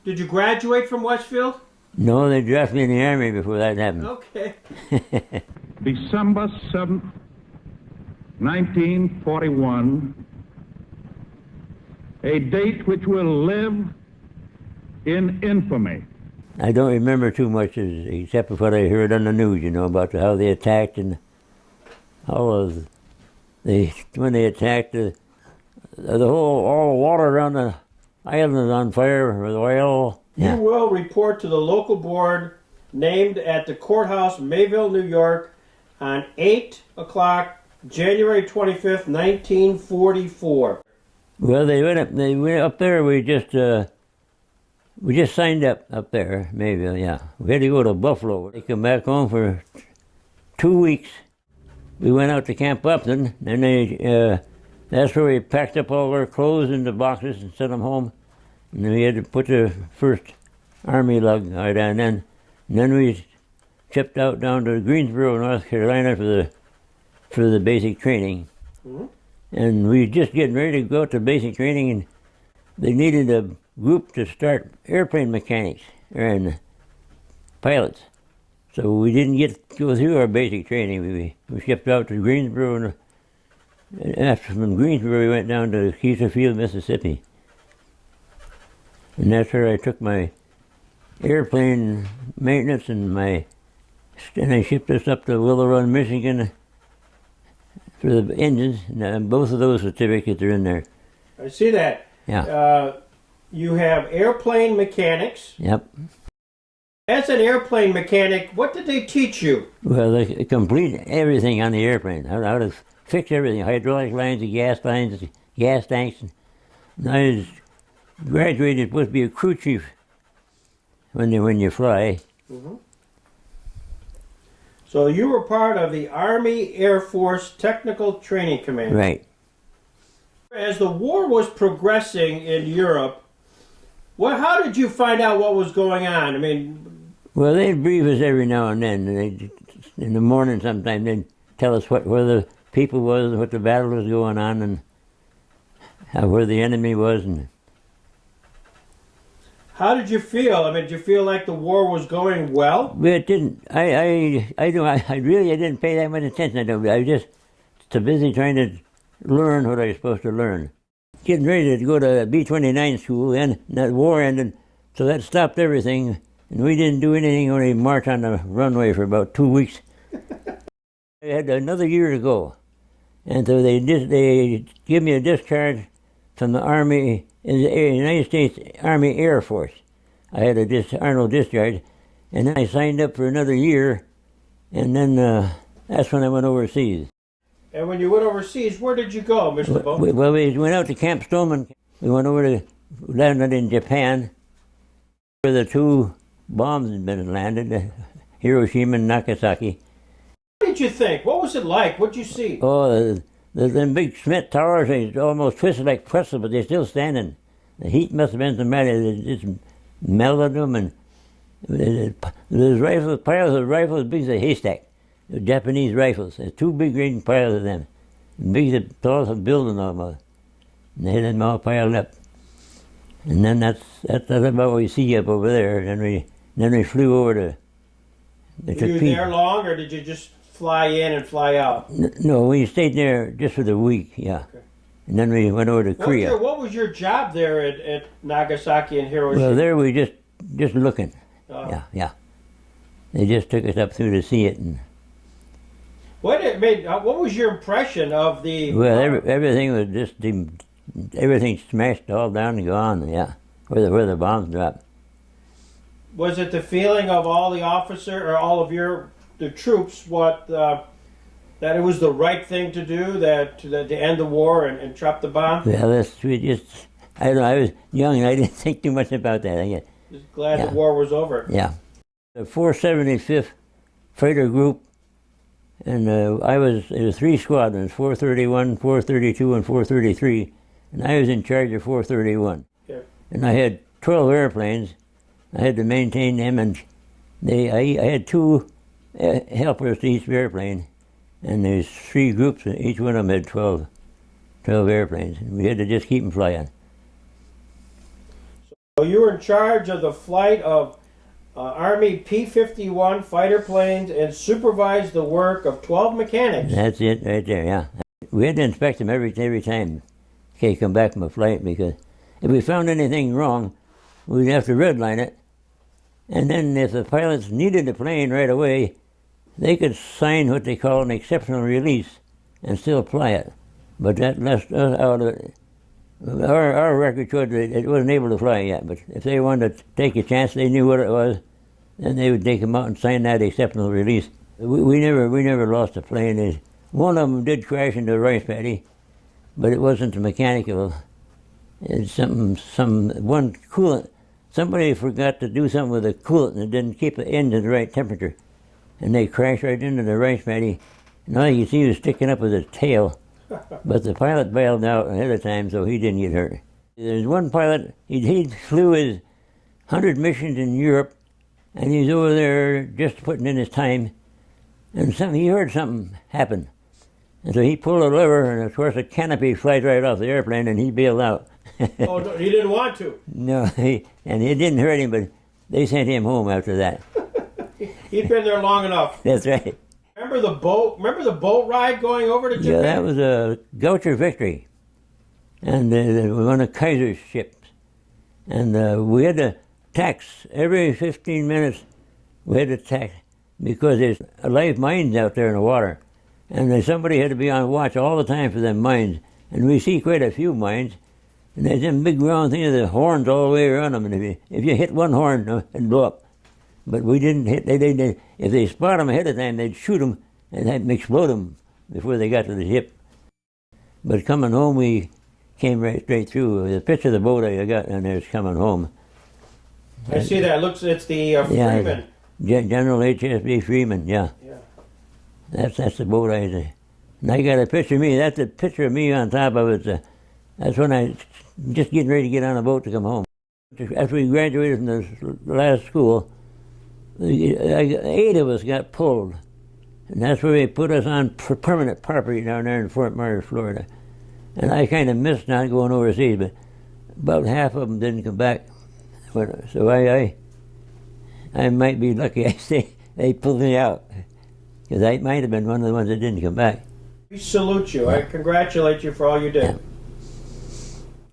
Did you graduate from Westfield? No, they drafted me in the Army before that happened. Okay. December 7th, 1941, a date which will live in infamy. I don't remember too much except for what I heard on the news, you know, about how they attacked and when they attacked the all the water around the island is on fire with oil. You will report to the local board named at the courthouse, Mayville, New York, on 8 o'clock, January 25th, 1944. Well, they went up there. We just signed up there, Mayville. Yeah, we had to go to Buffalo. They come back home for 2 weeks. We went out to Camp Upton, and that's where we packed up all our clothes into boxes and sent them home. And we had to put the first Army lug out, and then we shipped out down to Greensboro, North Carolina for the basic training. Mm-hmm. And we were just getting ready to go to basic training, and they needed a group to start airplane mechanics and pilots. So we didn't go through our basic training. We shipped out to Greensboro, and after from Greensboro we went down to Keyser Field, Mississippi. And that's where I took my airplane maintenance and I shipped us up to Willow Run, Michigan for the engines, and both of those certificates are in there. I see that. Yeah. You have airplane mechanics. Yep. As an airplane mechanic, what did they teach you? Well, they complete everything on the airplane. How to fix everything: hydraulic lines, the gas lines, gas tanks. And I was graduated, supposed to be a crew chief when you fly. Mm-hmm. So you were part of the Army Air Force Technical Training Command. Right. As the war was progressing in Europe, how did you find out what was going on? I mean... Well, they'd brief us every now and then. In the morning sometime, they'd tell us where the people was, what the battle was going on, and where the enemy was. And how did you feel? I mean, did you feel like the war was going well? Well, it didn't. I didn't pay that much attention to it. I was just too busy trying to learn what I was supposed to learn. Getting ready to go to B-29 school, and that war ended, so that stopped everything, and we didn't do anything, only march on the runway for about 2 weeks. I had another year to go, and so they gave me a discharge from the Army, in the United States Army Air Force. I had a Arnold discharge, and then I signed up for another year, and then that's when I went overseas. And when you went overseas, where did you go, Mr. Bowen? Well, we went out to Camp Stoneman. We went over to landed in Japan, where the 2 bombs had been landed, Hiroshima and Nagasaki. What did you think? What was it like? What did you see? Oh, the big Schmidt towers, they almost twisted like pretzels, but they're still standing. The heat must have been so bad, it just melted them, and there's rifles, piles of rifles as big as a haystack. The Japanese rifles. There's 2 big green piles of them. Big as the tallest building almost. And they had them all piled up. And then that's about what we see up over there. And then we flew over to... Were you there long, or did you just fly in and fly out? No, we stayed there just for the week, yeah. Okay. And then we went over to Korea. What was your job there at Nagasaki and Hiroshima? Well, there we just looking. Oh. Yeah. They just took us up through to see it. And what was your impression of the... Well, everything was just... Everything smashed all down and gone, yeah, where the bombs dropped. Was it the feeling of all the all of the troops, that it was the right thing to do, to end the war and drop the bomb? Well, I don't know, I was young and I didn't think too much about that, I guess. Just glad the war was over. Yeah. The 475th Fighter Group, and it was 3 squadrons, 431, 432, and 433, and I was in charge of 431. Yeah. And I had 12 airplanes. I had to maintain them, and I had 2 helpers to each airplane, and there's 3 groups, and each one of them had 12 airplanes, and we had to just keep them flying. So you were in charge of the flight of Army P-51 fighter planes and supervised the work of 12 mechanics. That's it right there, yeah. We had to inspect them every time they come back from a flight, because if we found anything wrong, we'd have to redline it. And then if the pilots needed the plane right away, they could sign what they call an exceptional release and still fly it. But that left us out of it. Our record showed that it wasn't able to fly yet, but if they wanted to take a chance, they knew what it was, then they would take them out and sign that exceptional release. We never lost a plane. One of them did crash into a rice paddy, but it wasn't mechanical. It's one coolant. Somebody forgot to do something with the coolant and it didn't keep the engine at the right temperature, and they crashed right into the rice paddy. And all you see was sticking up with his tail. But the pilot bailed out ahead of time, so he didn't get hurt. There's one pilot, he flew his 100 missions in Europe, and he's over there just putting in his time, and he heard something happen. And so he pulled a lever, and of course a canopy flies right off the airplane, and he bailed out. Oh, no, he didn't want to. No, and it didn't hurt him, but they sent him home after that. He'd been there long enough. That's right. Remember the boat ride going over to Japan? Yeah, that was a Goucher Victory, and one of Kaiser's ships. And we had to tax every 15 minutes. We had to tax because there's live mines out there in the water, and somebody had to be on watch all the time for them mines. And we see quite a few mines, and there's them big round things with the horns all the way around them. And if you hit one horn, it'd blow up. But we didn't hit. They if they spot them ahead of time, they'd shoot them and that'd explode them before they got to the ship. But coming home, we came right straight through. The picture of the boat I got in there is coming home. I see that. It's the Freeman. General HSB Freeman. Yeah. That's the boat I was. And I got a picture of me. That's a picture of me on top of it. That's when I just getting ready to get on a boat to come home. After we graduated from the last school, 8 of us got pulled, and that's where they put us on permanent property down there in Fort Myers, Florida. And I kind of missed not going overseas, but about half of them didn't come back. So I might be lucky. I say they pulled me out, because I might have been one of the ones that didn't come back. We salute you. I congratulate you for all you did. Yeah.